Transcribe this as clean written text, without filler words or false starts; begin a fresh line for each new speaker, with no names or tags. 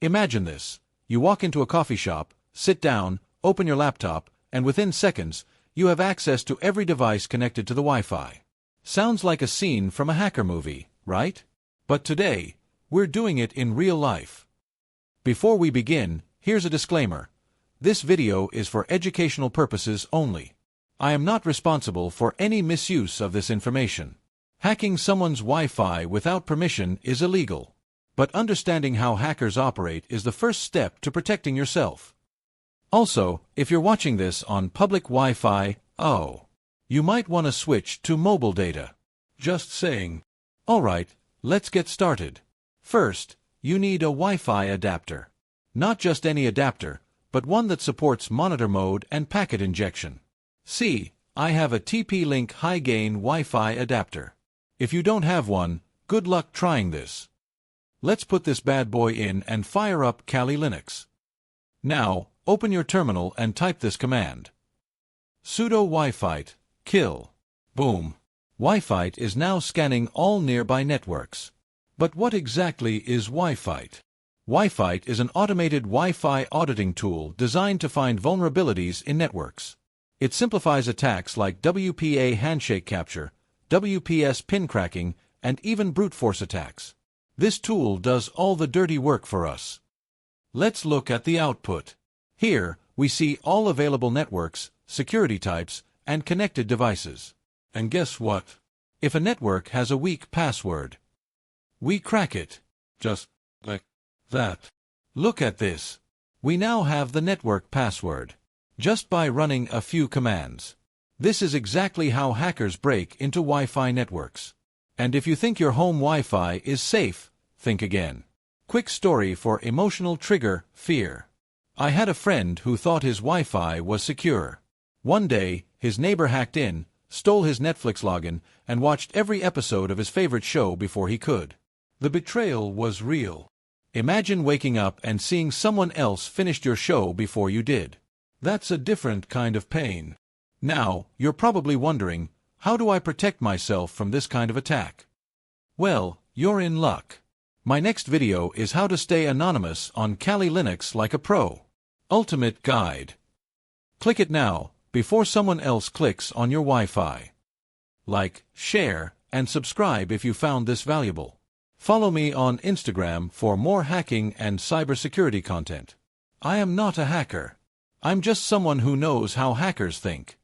Imagine this. You walk into a coffee shop, sit down, open your laptop, and within seconds, you have access to every device connected to the Wi-Fi. Sounds like a scene from a hacker movie, right? But today, we're doing it in real life. Before we begin, here's a disclaimer. This video is for educational purposes only. I am not responsible for any misuse of this information. Hacking someone's Wi-Fi without permission is illegal. But understanding how hackers operate is the first step to protecting yourself. Also, if you're watching this on public Wi-Fi, you might want to switch to mobile data. Just saying. Alright, let's get started. First, you need a Wi-Fi adapter. Not just any adapter, but one that supports monitor mode and packet injection. See, I have a TP-Link high-gain Wi-Fi adapter. If you don't have one, good luck trying this. Let's put this bad boy in and fire up Kali Linux. Now, open your terminal and type this command. Sudo wi-fi kill. Boom. Wi-Fi is now scanning all nearby networks. But what exactly is Wi-Fi? Wi-Fi is an automated Wi-Fi auditing tool designed to find vulnerabilities in networks. It simplifies attacks like WPA handshake capture, WPS pin cracking, and even brute force attacks. This tool does all the dirty work for us. Let's look at the output. Here, we see all available networks, security types, and connected devices. And guess what? If a network has a weak password, we crack it. Just like that. Look at this. We now have the network password. Just by running a few commands. This is exactly how hackers break into Wi-Fi networks. And if you think your home Wi-Fi is safe, think again. Quick story for emotional trigger, fear. I had a friend who thought his Wi-Fi was secure. One day, his neighbor hacked in, stole his Netflix login, and watched every episode of his favorite show before he could. The betrayal was real. Imagine waking up and seeing someone else finished your show before you did. That's a different kind of pain. Now, you're probably wondering, how do I protect myself from this kind of attack? Well, you're in luck. My next video is how to stay anonymous on Kali Linux like a pro. Ultimate Guide. Click it now, before someone else clicks on your Wi-Fi. Like, share, and subscribe if you found this valuable. Follow me on Instagram for more hacking and cybersecurity content. I am not a hacker. I'm just someone who knows how hackers think.